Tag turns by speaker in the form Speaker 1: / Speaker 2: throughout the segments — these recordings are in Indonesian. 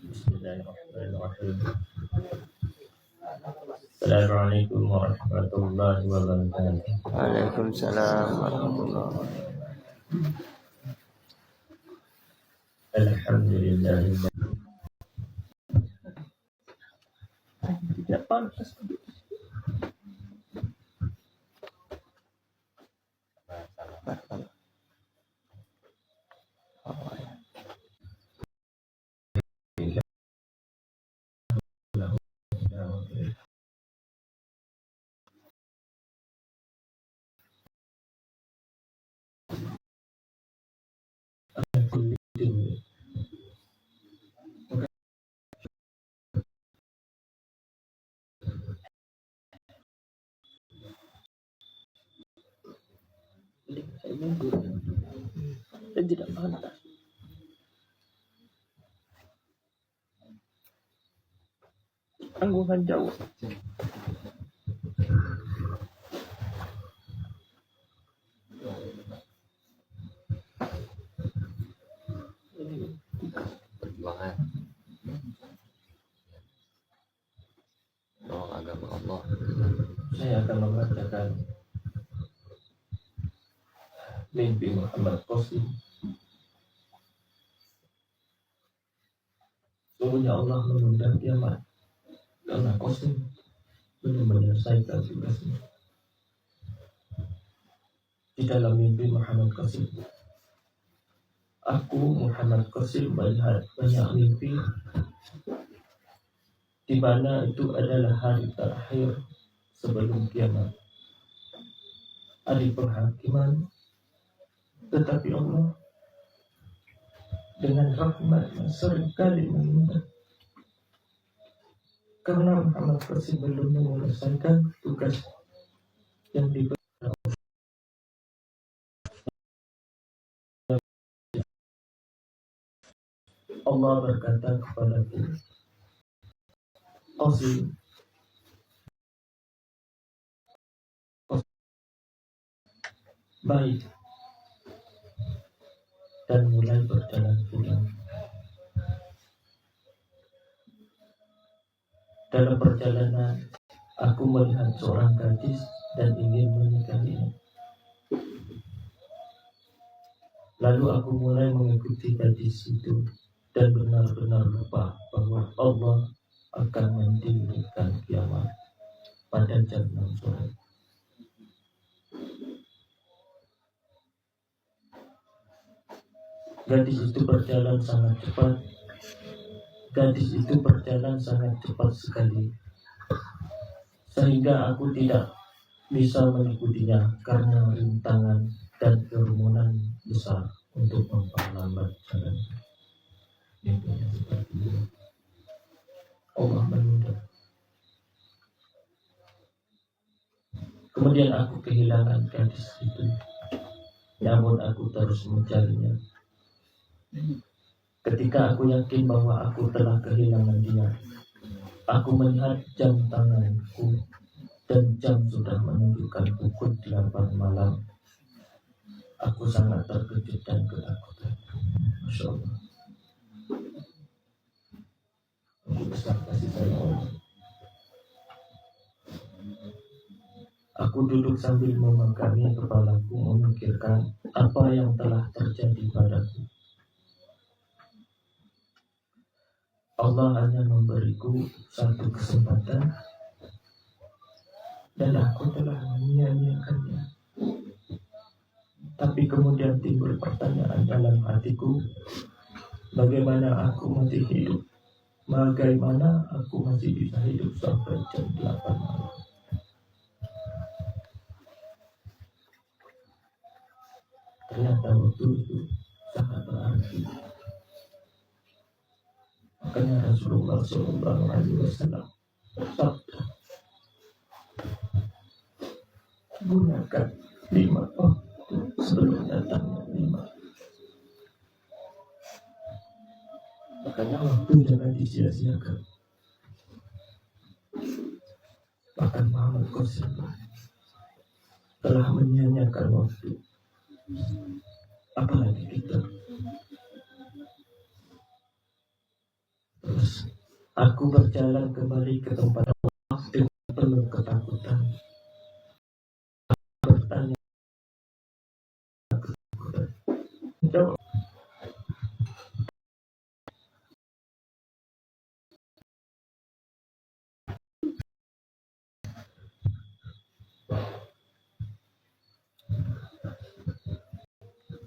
Speaker 1: Bismillahirrahmanirrahim. Assalamualaikum warahmatullahi wabarakatuh.
Speaker 2: Waalaikumsalam warahmatullahi wabarakatuh.
Speaker 1: Alhamdulillah. Tidak pantas.
Speaker 2: Oh, ya.
Speaker 1: Dan tidak pantas. Tanggungan jauh.
Speaker 2: Perjuangan menolong agama Allah.
Speaker 1: Saya akan membacakan mimpi Muhammad Qasim. Sungguhnya Allah menunda kiamat karena Qasim belum menyelesaikan tugasnya. Di dalam mimpi Muhammad Qasim, aku Muhammad Qasim melihat banyak mimpi di mana itu adalah hari terakhir sebelum kiamat, hari penghakiman. Tetapi Allah dengan rahmatnya seringkali menunda, karena Muhammad Qasim belum menyelesaikan tugas yang diberi. Allah berkata kepadaku, Qasim, baik, dan mulai berjalan pulang. Dalam perjalanan, aku melihat seorang gadis dan ingin menikahinya. Lalu aku mulai mengikuti gadis itu dan benar-benar lupa bahwa Allah akan mendirikan kiamat pada jam 6 sore. Gadis itu berjalan sangat cepat. Gadis itu berjalan sangat cepat sekali, sehingga aku tidak bisa mengikutinya karena rintangan dan kerumunan besar untuk memperlambat jalan. Mimpinya seperti itu. Allah menunda. Kemudian aku kehilangan gadis itu, namun aku terus mencarinya. Ketika aku yakin bahwa aku telah kehilangan dia, aku melihat jam tanganku dan jam sudah menunjukkan pukul 8 malam. Aku sangat terkejut dan ketakutan. Masya Allah. Besar kasih sayang Allah. Aku duduk sambil memegangi kepalaku, memikirkan apa yang telah terjadi padaku. Allah hanya memberiku satu kesempatan dan aku telah menyia-nyiakannya. Tapi kemudian timbul pertanyaan dalam hatiku, bagaimana aku masih hidup? Bagaimana aku masih bisa hidup sampai jam 8 malam? Ternyata waktu itu sangat berarti. Makanya Rasulullah SAW bersabda, gunakan 5 waktu sebelum datangnya 5. Makanya waktu jangan disia-siakan. Bahkan Muhammad Qasim telah menyia-nyiakan waktu. Apalagi kita. Terus aku berjalan kembali ke tempat Allah dengan penuh ketakutan. Bertanya, jawab.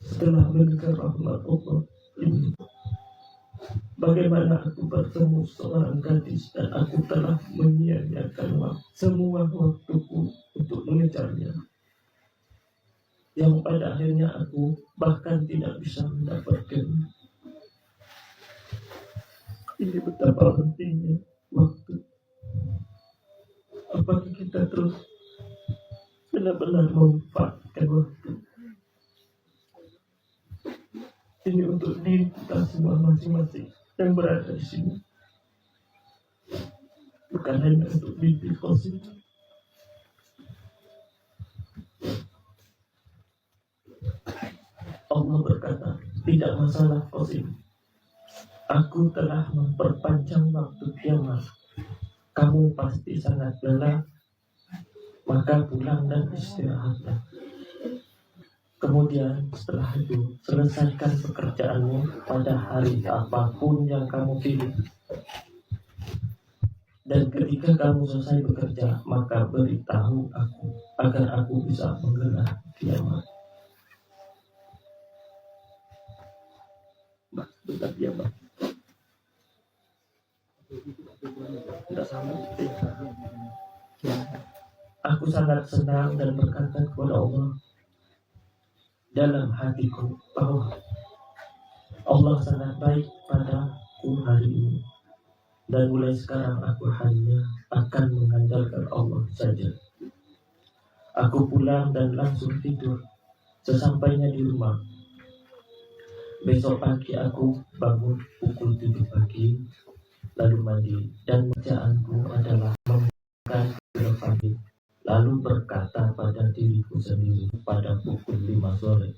Speaker 1: Setelah mendengar rahmat Allah ini, bagaimana aku bertemu seorang gadis dan aku telah menyia-nyiakan semua waktuku untuk mengejarnya, yang pada akhirnya aku bahkan tidak bisa mendapatkannya. Ini betapa pentingnya waktu. Apakah kita terus benar-benar memanfaatkan waktu ini untuk diri kita semua masing-masing yang berada di sini, bukan hanya untuk mimpi kosong. Allah berkata, tidak masalah kosong. Aku telah memperpanjang waktu kiamat. Kamu pasti sangat lelah, maka pulang dan istirahatlah. Kemudian setelah itu selesaikan pekerjaanmu pada hari apapun yang kamu pilih. Dan ketika kamu selesai bekerja, maka beritahu aku agar aku bisa menggelar kiamat. Mbak, bentar ya Mbak. Tidak sama. Aku sangat senang dan berkata kepada Allah dalam hatiku bahwa Allah sangat baik padaku hari ini, dan mulai sekarang aku hanya akan mengandalkan Allah saja. Aku pulang dan langsung tidur. Sesampainya di rumah, besok pagi aku bangun pukul 7 pagi, lalu mandi, dan kerjaanku adalah memakan pagi, lalu berkata pada diriku sendiri pada pukul 5 sore,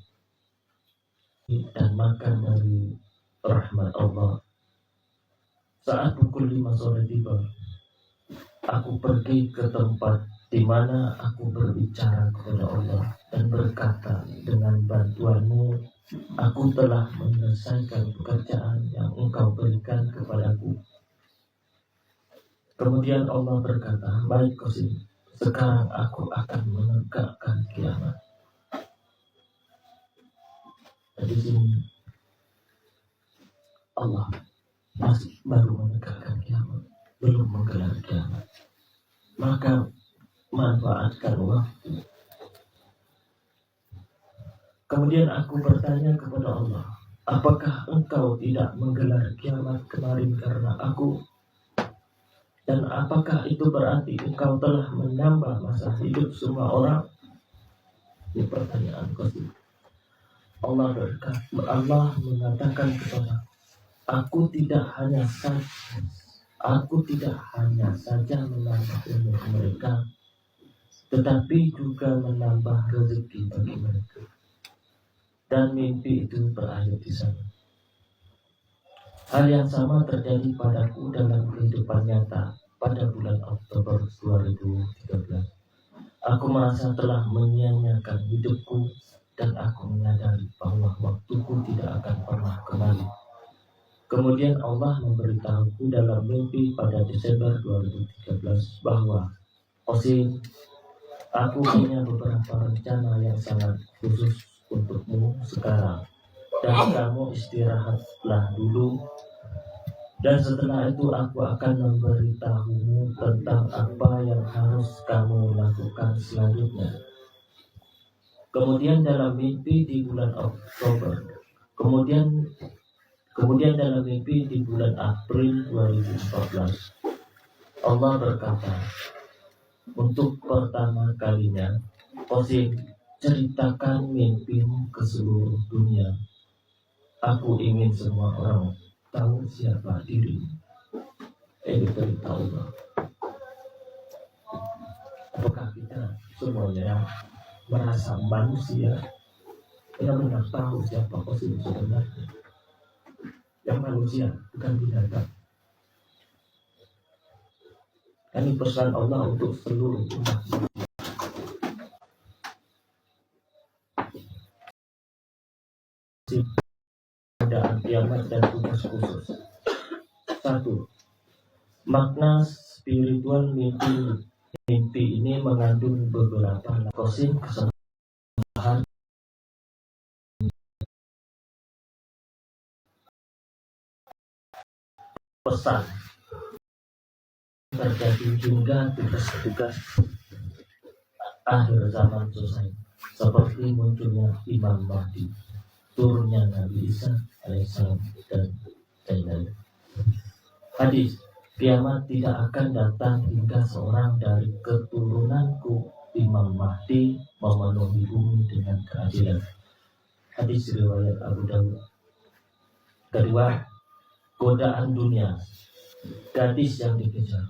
Speaker 1: dan makan dari rahmat Allah. Saat pukul 5 sore tiba, aku pergi ke tempat di mana aku berbicara kepada Allah dan berkata, dengan bantuanmu aku telah menyelesaikan pekerjaan yang engkau berikan kepadaku. Kemudian Allah berkata, baik Qasim, sekarang aku akan menegakkan kiamat. Di sini Allah masih baru menegakkan kiamat, belum menggelar kiamat. Maka manfaatkan waktu. Kemudian aku bertanya kepada Allah, apakah engkau tidak menggelar kiamat kemarin karena aku? Dan apakah itu berarti engkau telah menambah masa hidup semua orang? Ini pertanyaan Qasim. Allah mengatakan kepada aku tidak hanya saja menambah umur mereka, tetapi juga menambah rezeki bagi mereka. Dan mimpi itu berakhir di sana. Hal yang sama terjadi padaku dalam kehidupan nyata pada bulan Oktober 2013. Aku merasa telah menyia-nyiakan hidupku dan aku menyadari bahwa waktuku tidak akan pernah kembali. Kemudian Allah memberitahuku dalam mimpi pada Desember 2013 bahwa Qasim, aku punya beberapa rencana yang sangat khusus untukmu sekarang, dan kamu istirahatlah dulu, dan setelah itu aku akan memberitahumu tentang apa yang harus kamu lakukan selanjutnya. Kemudian dalam mimpi di bulan Oktober, kemudian dalam mimpi di bulan April 2014, Allah berkata, untuk pertama kalinya, Qasim, ceritakan mimpimu ke seluruh dunia. Aku ingin semua orang tahu siapa dirimu. Beritahu Allah. Apakah kita semuanya merasa manusia benar-benar tahu siapa Qasim sebenarnya? Yang manusia, bukan binatang. Ini pesan Allah untuk seluruh umat. Keadaan kiamat dan tugas khusus. 1. Makna spiritual mimpi. Mimpi ini mengandung beberapa kosim kesalahan pesan terjadi hingga tugas-tugas akhir zaman selesai, seperti munculnya Imam Mahdi, turunnya Nabi Isa alaihissalam, dan lain-lain. Hadis, kiamat tidak akan datang hingga seorang dari keturunanku Imam Mahdi memenuhi bumi dengan keadilan. Hadis riwayat Abu Dawud. Kedua, godaan dunia, gadis yang dikejar.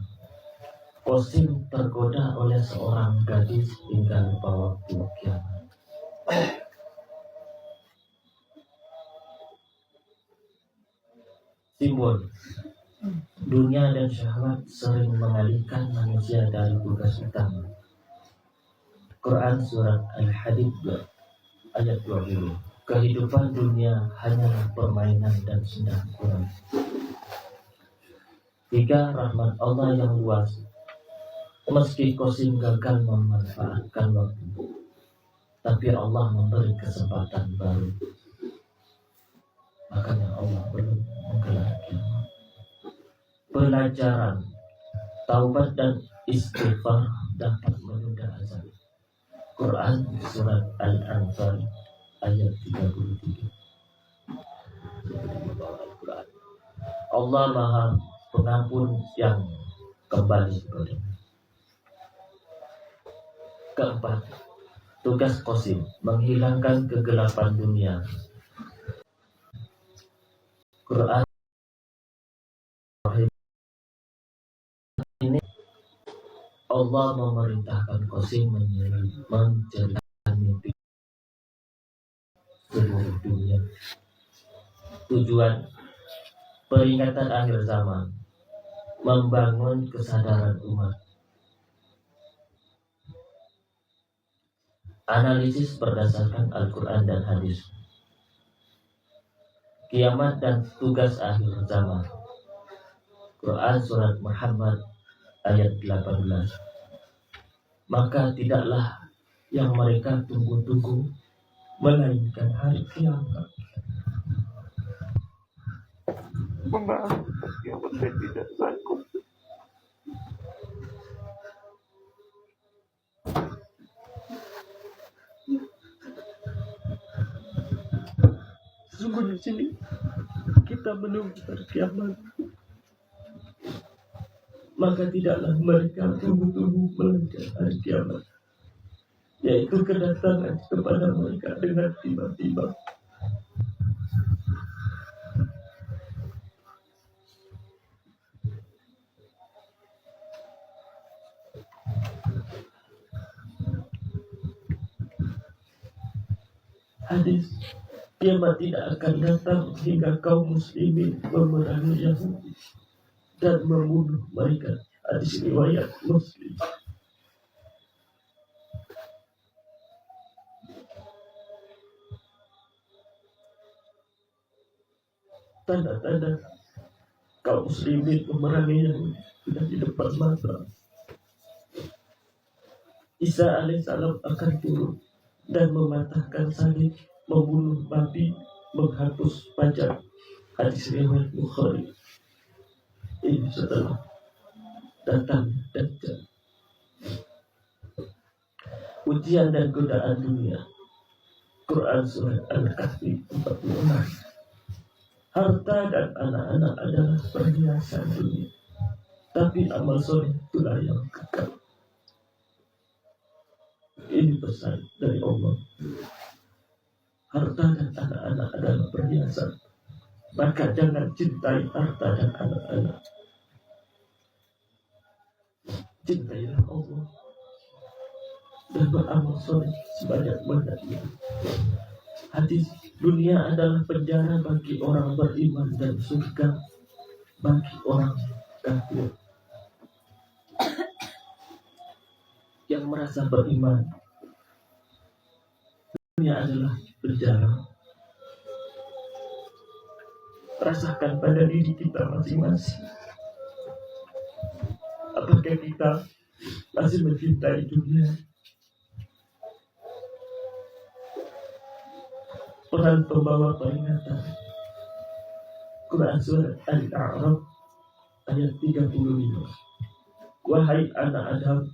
Speaker 1: Qasim tergoda oleh seorang gadis hingga lupa waktu kiamat. Simbol, dunia dan syahwat sering mengalihkan manusia dari tugas utama. Quran surat Al-Hadid ayat 20. Kehidupan dunia hanyalah permainan dan senda kurang. 3. Rahmat Allah yang luas. Meski Qasim gagal memanfaatkan waktu, tapi Allah memberi kesempatan baru. Makanya Allah belum menggelar kiamat. Pelajaran, taubat dan istighfar dapat menunda azab. Quran surat Al-Anfal ayat 33. Allah Maha Pengampun yang kembali kepada. Keempat, tugas Qasim menghilangkan kegelapan dunia. Quran ini Allah memerintahkan Qasim menceritakan mimpi seluruh dunia. Tujuan peringatan akhir zaman, membangun kesadaran umat. Analisis berdasarkan Al-Quran dan hadis. Kiamat dan tugas akhir zaman. Quran surat Muhammad ayat 18. Maka tidaklah yang mereka tunggu-tunggu melainkan hari kiamat.
Speaker 3: Membahas kiamat saya tidak sanggup. Sesungguhnya sini kita menunggu hari kiamat, maka tidaklah mereka tunggu-tunggu melainkan hari kiamat, yaitu kedatangan kepada mereka dengan tiba-tiba. Hadis, kiamat tidak akan datang hingga kaum muslimin memerangi Yahudi dan membunuh mereka. Hadis riwayat Muslim. Tanda-tanda kaum muslimin memerangi Yahudi sudah di depan mata. Isa alaihissalam akan turun dan mematahkan salib, membunuh babi, menghapus pajak. Hadis riwayat Bukhari. Ini setelah datang Dajjal. Ujian dan godaan dunia. Quran surat Al-Kahfi 46. Harta dan anak-anak adalah perhiasan dunia, tapi amal soleh itulah yang kekal. Ini pesan dari Allah. Harta dan anak-anak adalah perhiasan, maka jangan cintai harta dan anak-anak. Cintailah Allah dan beramal soleh sebanyak-banyaknya. Hadis, dunia adalah penjara bagi orang beriman dan surga bagi orang kafir. yang merasa beriman. Dunia adalah penjara. Rasakan pada diri kita masing-masing. Apakah kita masih mencintai dunia? Quran pembawa peringatan. Quran surat Al-A'raf ayat 35. Wahai anak Adam,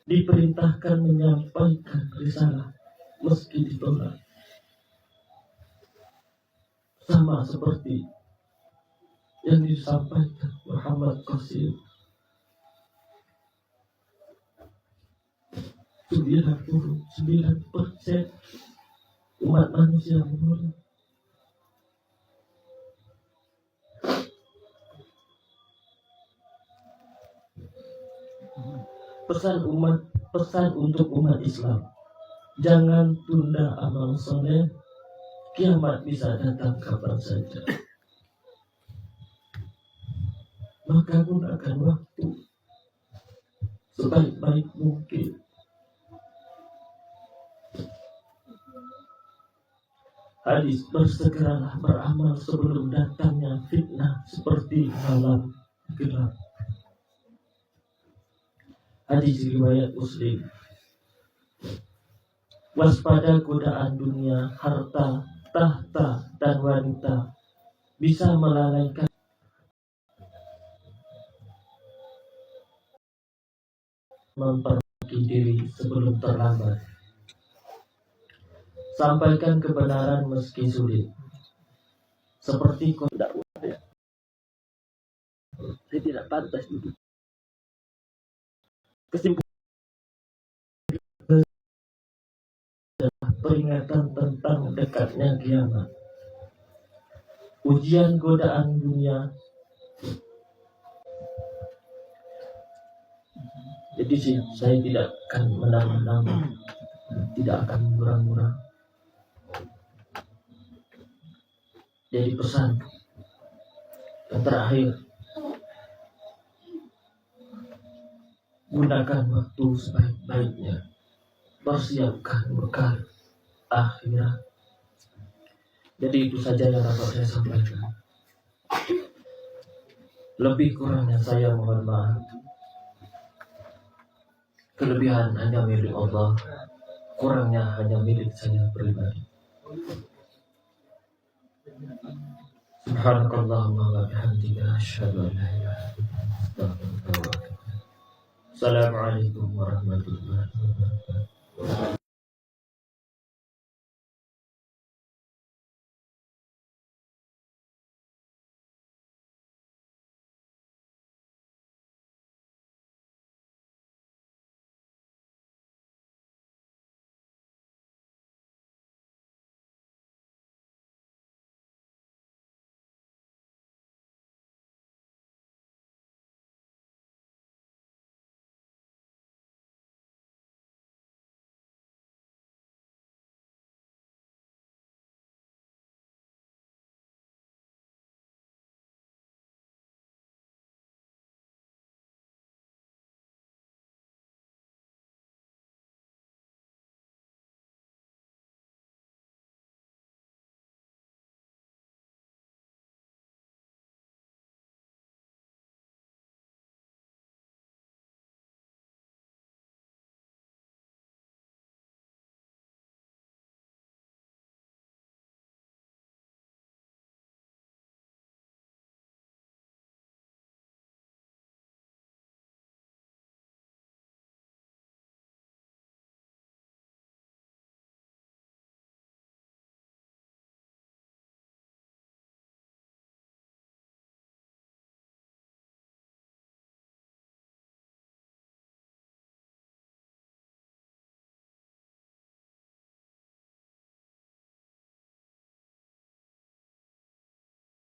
Speaker 3: diperintahkan menyampaikan risalah meski ditolak. Sama seperti yang disampaikan Muhammad Qasim. 99% umat manusia menolak. Pesan untuk umat Islam, jangan tunda amal soleh. Kiamat bisa datang kapan saja. Maka gunakan waktu sebaik-baik mungkin. Hadis, bersegeralah beramal sebelum datangnya fitnah seperti malam gelap. Hadis riwayat Muslim. Waspada godaan dunia, harta, tahta, dan wanita bisa melalaikan. Memperbaiki diri sebelum terlambat. Sampaikan kebenaran meski sulit. Seperti dakwah. Saya tidak pantas duduk. Kesimpulan peringatan tentang dekatnya kiamat. Ujian godaan dunia. Jadi saya tidak akan menambah-nambah, tidak akan murah-murah. Jadi pesan yang terakhir, gunakan waktu sebaik-baiknya, persiapkan bekal akhirat. Jadi itu saja yang dapat saya sampaikan. Lebih kurangnya saya mohon maaf. Kelebihan hanya milik Allah, kurangnya hanya milik saya pribadi. Subhanakallahumma wa bihamdika asyhadu an la ilaha illa anta astaghfiruka wa atubu ilaik. Assalamualaikum warahmatullahi wabarakatuh.